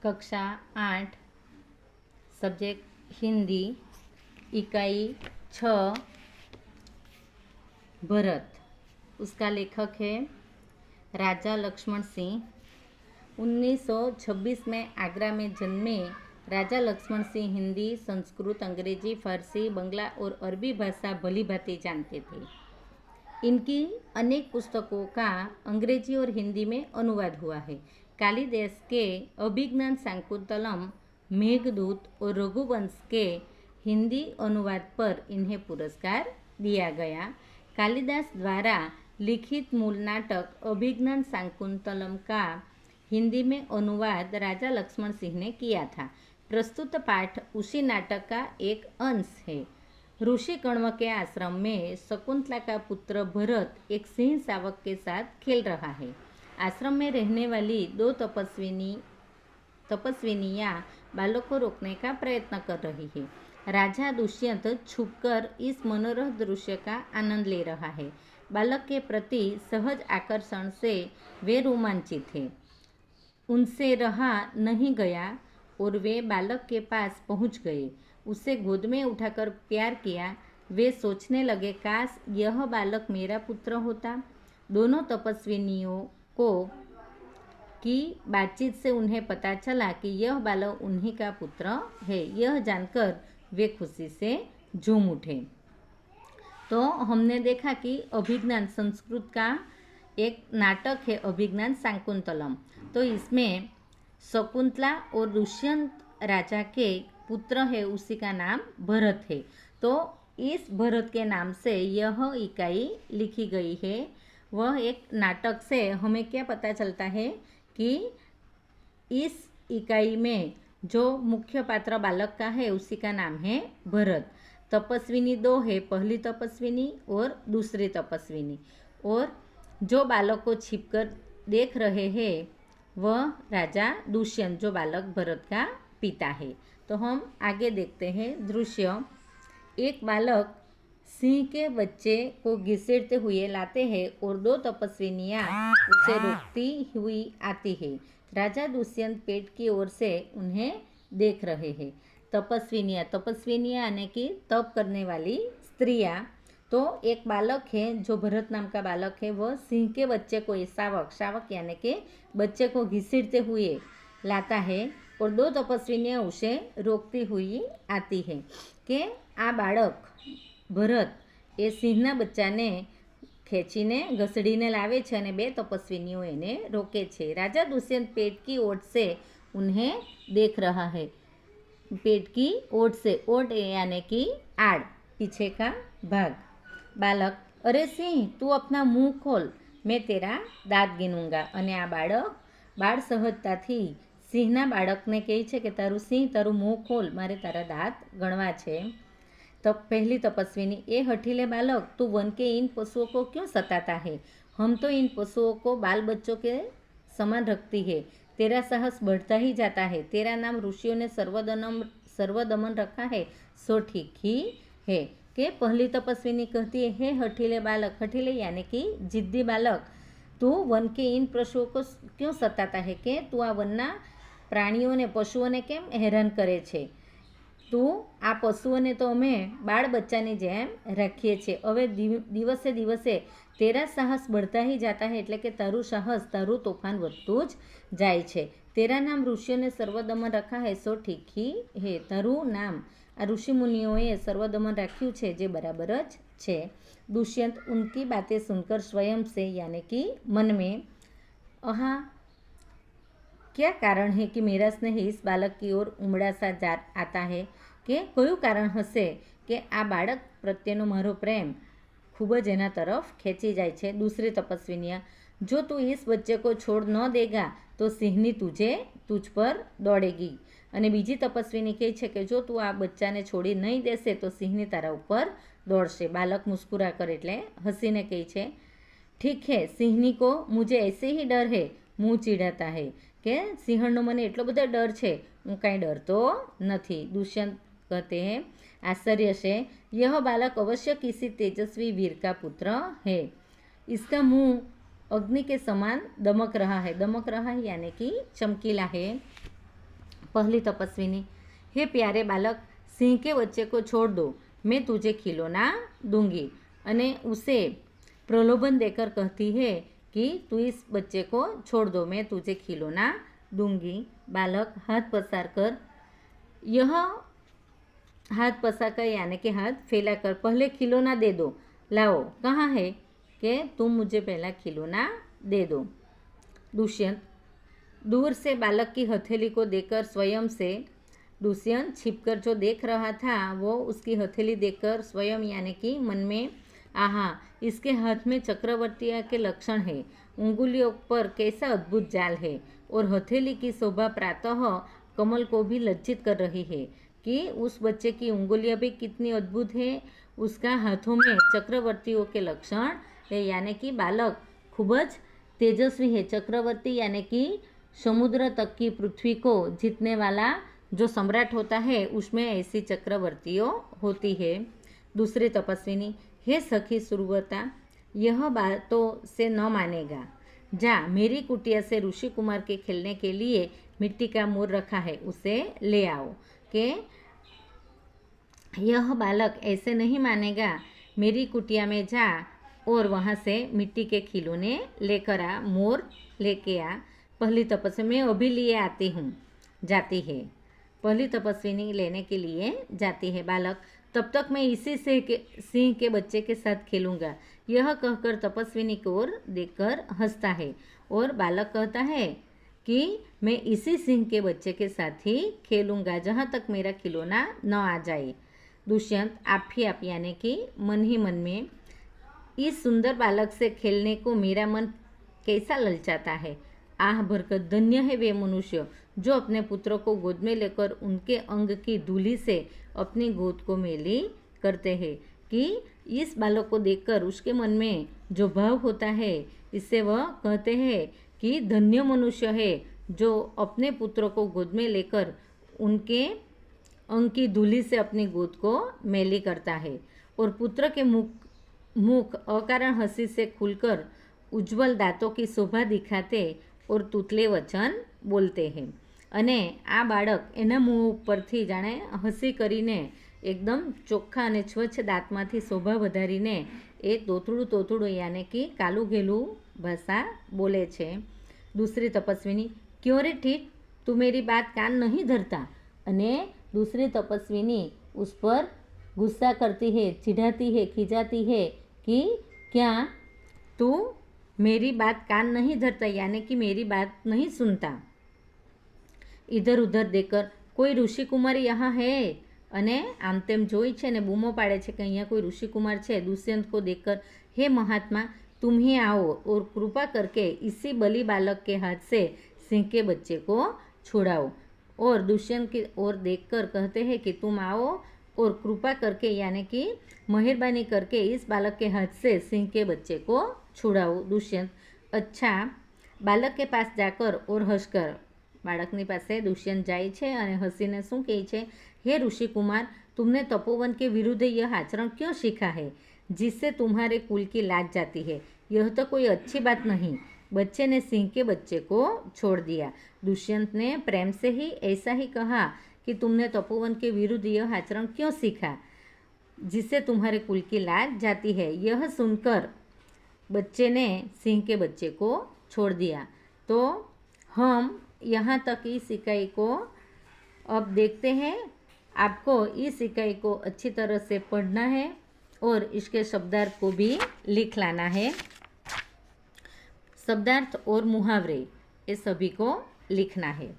कक्षा 8 सब्जेक्ट हिंदी इकाई 6 भरत। उसका लेखक है राजा लक्ष्मण सिंह। 1926 में आगरा में जन्मे राजा लक्ष्मण सिंह हिंदी, संस्कृत, अंग्रेजी, फारसी, बंगला और अरबी भाषा भली भांति जानते थे। इनकी अनेक पुस्तकों का अंग्रेजी और हिंदी में अनुवाद हुआ है। कालिदास के अभिज्ञान शाकुंतलम, मेघदूत और रघुवंश के हिंदी अनुवाद पर इन्हें पुरस्कार दिया गया। कालिदास द्वारा लिखित मूल नाटक अभिज्ञान शाकुंतलम का हिंदी में अनुवाद राजा लक्ष्मण सिंह ने किया था। प्रस्तुत पाठ उसी नाटक का एक अंश है। ऋषि कण्व के आश्रम में शकुंतला का पुत्र भरत एक सिंह शावक के साथ खेल रहा है। आश्रम में रहने वाली दो तपस्विनियाँ बालक को रोकने का प्रयत्न कर रही है। राजा दुष्यंत छुपकर इस मनोरम दृश्य का आनंद ले रहा है। बालक के प्रति सहज आकर्षण से वे रोमांचित थे। उनसे रहा नहीं गया और वे बालक के पास पहुंच गए। उसे गोद में उठाकर प्यार किया। वे सोचने लगे, काश यह बालक मेरा पुत्र होता। दोनों तपस्विनियों को की बातचीत से उन्हें पता चला कि यह बालक उन्हीं का पुत्र है। यह जानकर वे खुशी से झूम उठे। तो हमने देखा कि अभिज्ञान संस्कृत का एक नाटक है, अभिज्ञान शाकुंतलम। तो इसमें शकुंतला और दुष्यंत राजा के पुत्र है, उसी का नाम भरत है। तो इस भरत के नाम से यह इकाई लिखी गई है। वह एक नाटक से हमें क्या पता चलता है कि इस इकाई में जो मुख्य पात्र बालक का है उसी का नाम है भरत। तपस्विनी दो है, पहली तपस्विनी और दूसरी तपस्विनी। और जो बालक को छिपकर देख रहे हैं वह राजा दुष्यंत, जो बालक भरत का पिता है। तो हम आगे देखते हैं दृश्य। एक बालक सिंह के बच्चे को घसीटते हुए लाते हैं और दो तपस्विनियाँ उसे रोकती हुई आती है। राजा दुष्यंत पेट की ओर से उन्हें देख रहे हैं। तपस्विनियाँ यानी कि तप करने वाली स्त्रियाँ। तो एक बालक है जो भरत नाम का बालक है, वह सिंह के बच्चे को, शावक यानी कि बच्चे को घसीटते हुए लाता है और दो तपस्विनियाँ उसे रोकती हुई आती है कि आ बाળક ભરત એ સિંહના બચ્ચાને ખેંચીને ઘસડીને લાવે છે અને બે તપસ્વિનીઓ એને રોકે છે। राजा दुष्यंत पेट की ओट से उन्हें देख रहा है। पेट की ओट से, ओट यानी कि आड़, पीछे का भाग। बालक, अरे सिंह तू अपना मुंह खोल, मैं तेरा दांत गिनूंगा। અને આ બાળ સહજતાથી સિંહના બાળકને કહે છે કે તારું સિંહ, તારું મુંહ ખોલ, મારે તારા દાંત ગણવા છે। तब पहली तपस्विनी, ए हठीले बालक, तू वन के इन पशुओं को क्यों सताता है? हम तो इन पशुओं को बाल बच्चों के समान रखती है। तेरा साहस बढ़ता ही जाता है। तेरा नाम ऋषियों ने सर्वदमन रखा है, सो ठीक ही है। कि पहली तपस्विनी कहती है, हे हठीले बालक, हठीले यानी कि जिद्दी बालक, तू वन के इन पशुओं को क्यों सताता है? कि तू आ वनना प्राणीओने, पशुओने केम हैरान करे छे? તું આ પશુઓને તો અમે બાળ બચ્ચાની જેમ રાખીએ છીએ। હવે દિવસે દિવસે તેરા સાહસ बढ़ता ही जाता है, એટલે કે તારું સાહસ, તારું તોફાન વધતું જ જાય છે। તેરા નામ ઋષિઓને સર્વદમન રખા હે, સો ઠીક ही है। તારું નામ આ ઋષિ મુનિઓએ સર્વદમન રાખ્યું છે, જે બરાબર જ છે। दुष्यंत उनकी बातें सुनकर स्वयं से यानी कि मन में, आहा क्या कारण है कि मेरा स्नेह इस बालक की ओर उमड़ा सा जा आता है? કે કયું કારણ હશે કે આ બાળક પ્રત્યેનો મારો પ્રેમ ખૂબ જ એના તરફ ખેંચી જાય છે। दूसरी तपस्विनियाँ, जो तू इस बच्चे को छोड़ न देगा तो सिंहनी तुझ पर दौड़ेगी। અને બીજી તપસ્વીની કહે છે કે જો તું આ બચ્ચાને છોડી નહીં દેશે તો સિંહની તારા ઉપર દોડશે। બાલક મુસ્કુરા કરે એટલે હસીને કહે છે, ठीक है, सिंहनी को मुझे ऐसे ही डर है, मुँह चिढ़ाता है। કે સિંહણનો મને એટલો બધો ડર છે, હું કાંઈ ડરતો નથી। दुष्यंत कहते हैं, आश्चर्य से यह बालक अवश्य किसी तेजस्वी वीर का पुत्र है। इसका मुंह अग्नि के समान दमक रहा है। दमक रहा है यानी कि चमकीला है। पहली तपस्विनी, हे प्यारे बालक, सिंह के बच्चे को छोड़ दो, मैं तुझे खिलौना दूंगी। अने उसे प्रलोभन देकर कहती है कि तू इस बच्चे को छोड़ दो, मैं तुझे खिलौना दूंगी। बालक हाथ पसार कर, यह हाथ पसार कर यानी कि हाथ फैलाकर पहले खिलौना दे दो। लाओ, कहाँ है कि तुम मुझे पहला खिलौना दे दो। दुष्यंत दूर से बालक की हथेली को देखकर स्वयं से, दुष्यंत छिपकर जो देख रहा था वो उसकी हथेली देखकर स्वयं यानी कि मन में, आहा, इसके हाथ में चक्रवर्ती के लक्षण है, उंगलियों पर कैसा अद्भुत जाल है, और हथेली की शोभा प्रातः कमल को भी लज्जित कर रही है कि उस बच्चे की उंगलियां भी कितनी अद्भुत है, उसका हाथों में चक्रवर्तियों के लक्षण है, यानी कि बालक खूब ज तेजस्वी है। चक्रवर्ती यानी कि समुद्र तक की पृथ्वी को जीतने वाला जो सम्राट होता है उसमें ऐसी चक्रवर्तियों होती है। दूसरी तपस्विनी, हे सखी सुरवता, यह बातों से न मानेगा, जा, मेरी कुटिया से ऋषि कुमार के खेलने के लिए मिट्टी का मोर रखा है, उसे ले आओ। कि यह बालक ऐसे नहीं मानेगा, मेरी कुटिया में जा और वहाँ से मिट्टी के खिलौने लेकर आ, मोर लेके आ। पहली तपस्वी, मैं अभी लिए आती हूँ, जाती है। पहली तपस्विनी लेने के लिए जाती है। बालक, तब तक मैं इसी सिंह के बच्चे के साथ खेलूँगा, यह कहकर तपस्विनी की ओर देखकर हंसता है, और बालक कहता है कि मैं इसी सिंह के बच्चे के साथ ही खेलूँगा जहाँ तक मेरा खिलौना न आ जाए। दुष्यंत आप ही आप यानी कि मन ही मन में, इस सुंदर बालक से खेलने को मेरा मन कैसा ललचाता है। आह भरकर धन्य है वे मनुष्य जो अपने पुत्रों को गोद में लेकर उनके अंग की धूलि से अपनी गोद को मेली करते हैं। कि इस बालक को देखकर उसके मन में जो भाव होता है, इससे वह कहते हैं कि धन्य मनुष्य है जो अपने पुत्रों को गोद में लेकर उनके अंग की धूलि से अपनी गोद को मैली करता है, और पुत्र के मुख अकारण हंसी से खुलकर उज्जवल दांतों की शोभा दिखाते और तुतले वचन बोलते हैं। અને આ બાળક એના મુખ ઉપરથી જાણે હસી કરીને એકદમ ચોખ્ખા અને સ્વચ્છ દાંતમાંથી શોભા વધારીને એ તોતડું યાને કે કાલું ઘેલું ભાષા બોલે છે। दूसरी तपस्विनी, क्यों रे ठीक, तू मेरी बात कान नहीं धरता। અને दूसरी तपस्विनी उस पर गुस्सा करती है, चिढ़ाती है, खिजाती है कि क्या तू मेरी बात कान नहीं धरता, यानी कि मेरी बात नहीं सुनता। इधर उधर देखकर, कोई ऋषिकुमार यहाँ है, अने आम तेम जोई छे ने बूमो पाड़े छे कि अहींया कोई ऋषिकुमार छे। दुष्यंत को देखकर, हे महात्मा, तुम ही आओ और कृपा करके इसी बलि बालक के हाथ से सिंह के बच्चे को छुड़ाओ। और दुष्यंत की ओर देखकर कहते हैं कि तुम आओ और कृपा करके यानी कि मेहरबानी करके इस बालक के हाथ से सिंह के बच्चे को छुड़ाओ। दुष्यंत, अच्छा। बालक के पास जाकर और हंसकर, बाळकनी पासे दुष्यंत जाए छे अने हसीने शुं कहे छे, हे ऋषिकुमार, तुमने तपोवन के विरुद्ध यह आचरण क्यों सीखा है जिससे तुम्हारे कुल की लाज जाती है। यह तो कोई अच्छी बात नहीं। बच्चे ने सिंह के बच्चे को छोड़ दिया। दुष्यंत ने प्रेम से ही ऐसा ही कहा कि तुमने तपोवन के विरुद्ध यह आचरण क्यों सीखा जिससे तुम्हारे कुल की लाज जाती है। यह सुनकर बच्चे ने सिंह के बच्चे को छोड़ दिया। तो हम यहाँ तक इस इकाई को अब देखते हैं। आपको इस इकाई को अच्छी तरह से पढ़ना है और इसके शब्दार्थ को भी लिख लाना है। शब्दार्थ और मुहावरे ये सभी को लिखना है।